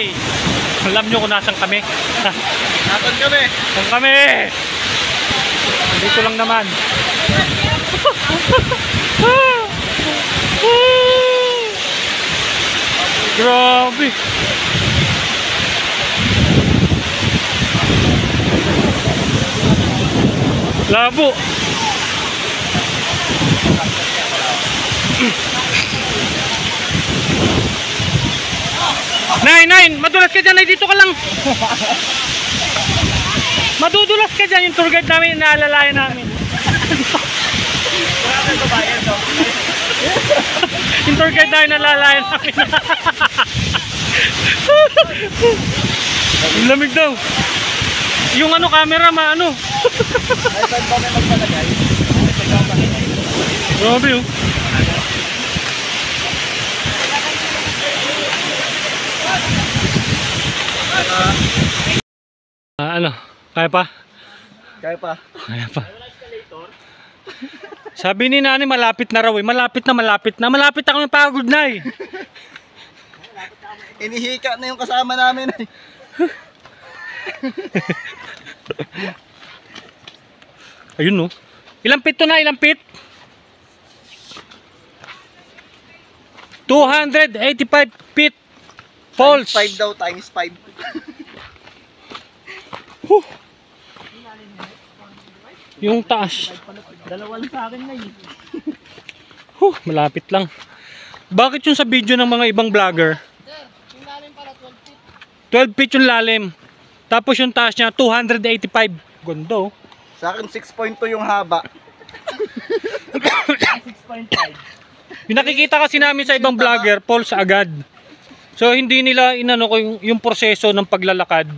Hey! Alam nyo kung nasan kami? Nasaan kami? Saan kami? Dito lang naman. Grabe. Labo. Nine, madulas ka dyan, ay dito ka lang. Madudulas ka dyan, yung tour guide namin, inaalalayan namin. Yung tour guide namin, inaalalayan namin. Ang lamig daw. Yung ano, camera, maano. Ay, saan ba may magpalagay? Grabe oh. Ano? Kaya pa? Kaya pa. Kaya pa. Sabi ni Nani malapit na raw eh. Malapit na. Malapit na kami pagod na eh. Inihika na yung kasama namin eh. Ayun no. Ilang pit to na? Ilang pit? 285 feet. Falls. Times 5 daw, times 5. Yung taas. Dalawa lang sa akin na yun. Malapit lang. Bakit yung sa video ng mga ibang vlogger? Yung lalim pala 12 feet. 12 feet yung lalim. Tapos yung taas niya 285. Ganda oh. Sa akin 6.2 yung haba. 6.5. Yung nakikita kasi namin sa ibang vlogger, falls agad. So hindi nila inano ko yung proseso ng paglalakad.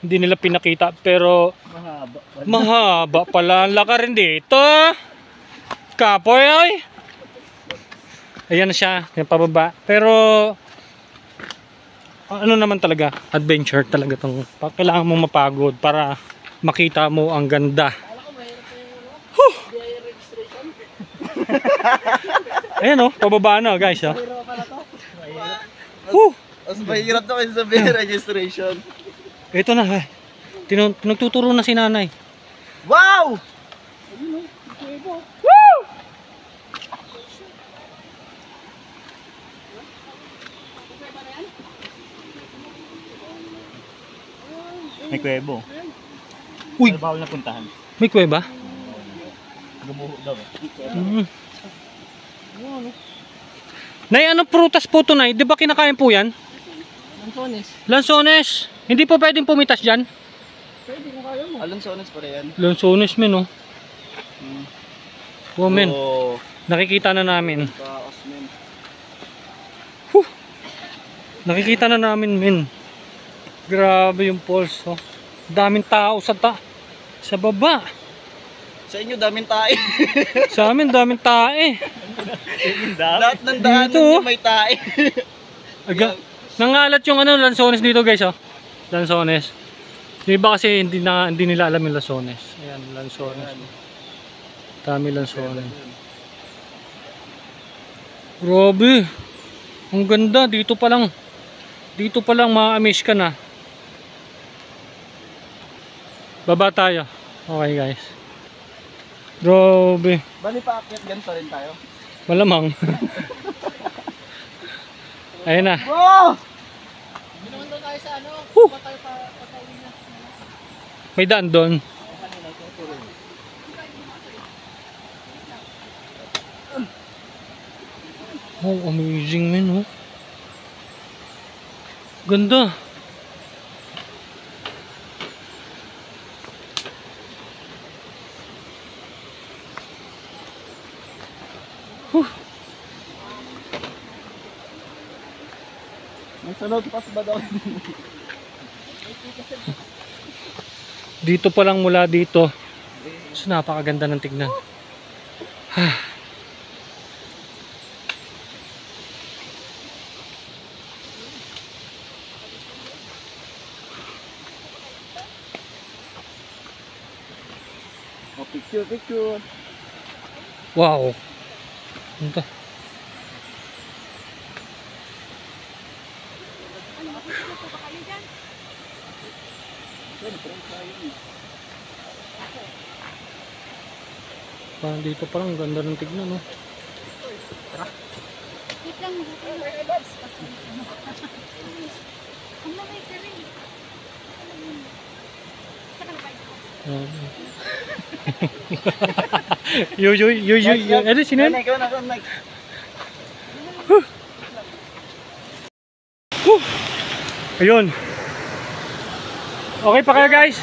Hindi nila pinakita pero mahaba pala ang laka rin dito. Kapoy ay. Ayan na siya, yung pababa. Pero ano naman talaga, adventure talaga tong. Kailangan mong mapagod para makita mo ang ganda. Ayan oh, pababa na guys oh. Mas mahirap na kayo sabihin registration. Ito na eh. Nagtuturo na si nanay. Wow! Woo! May kwebo. Uy! Bawal na puntahan. May kuweba? Gumuho daw eh. Nay, anong prutas po ito, Nay? Di ba kinakain po yan? Lansones. Lansones. Hindi po pwedeng pumitas dyan? Pwede kung kaya mo. Lansones pa rin. Lansones men, oh. Oh, men. Oh. Nakikita na namin. Kaos men. Nakikita na namin, men. Grabe yung falls, oh. Daming tao sa baba. Sa inyo daming tae. Sa amin, daming tae. Lahat ng daanan Dito, niya may tae. Nangalat yung ano, lansones dito guys oh. Lansones. Yung iba kasi hindi nila alam yung lansones. Ayan, lansones. Dami lansones. Grabe. Ang ganda, dito pa lang ma-amaze ka na. Baba tayo. Okay guys. Grabe. Bali pa akyat ganito rin tayo. Malamang. Ayun na. Wow! Hindi naman doon tayo sa ano. Tayo patawin na. May daan doon. Oh, amazing man oh. Ganda. May sunod pas ba daw? Dito pa lang mula dito. So, napakaganda ng tignan. Oh, picture. Wow. Ganda. Parang dito pa lang, ganda ng tignan, no? Wait lang, ang lamay ka rin. Ano, sino yun? Ikaw na, Mike. Ayun. Okay pa kayo, guys?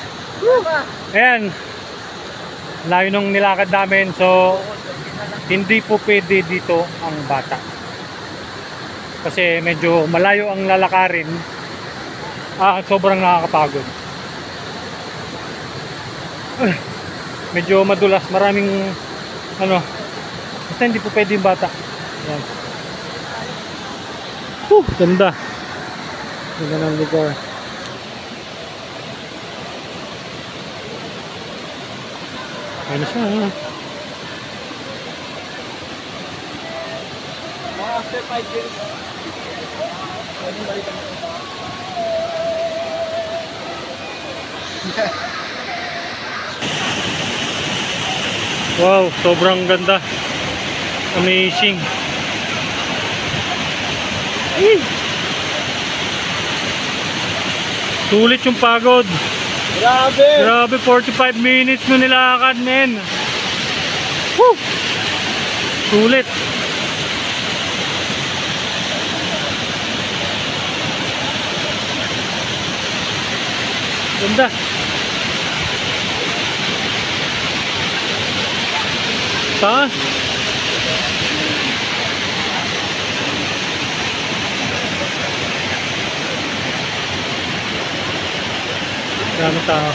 Ayan. Layo nung nilakad namin, so hindi po pwede dito ang bata. Kasi medyo malayo ang lalakarin. Sobrang nakakapagod. Medyo madulas, maraming ano, basta hindi po pwede yung bata. Ayan. Ganda. Ganda ng lugar. Ayun na siya. Mga after 5 years. Pwede balikan mo. Wow, sobrang ganda. Amazing. Sulit yung pagod. Grabe! Grabe, 45 minutes mo nilakad, men. Woo! Sulit. Ganda. Saan? Maraming tao.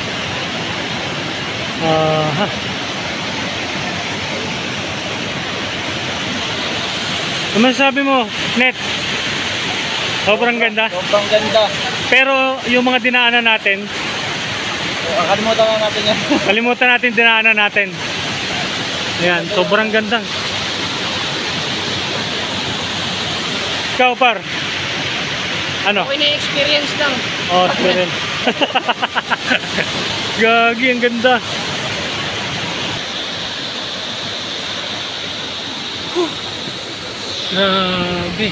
Ano masasabi mo, Net? Sobrang ganda. Sobrang ganda. Pero yung mga dinaanan natin, Kalimutan na natin yan. kalimutan natin dinaanan natin. Ayan, sobrang ganda. Ikaw, par? Ano? Okay na experience lang. Oh, experience. Gagi, ang ganda. Grabe.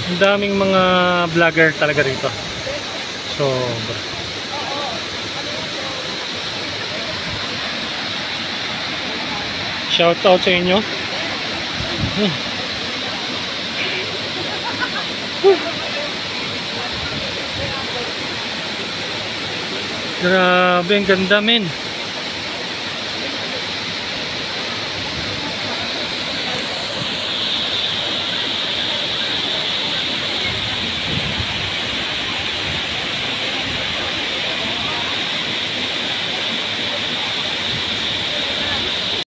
Ang daming mga vlogger talaga rito. Sobra. Shout out sa inyo. Grabe, ang ganda, men.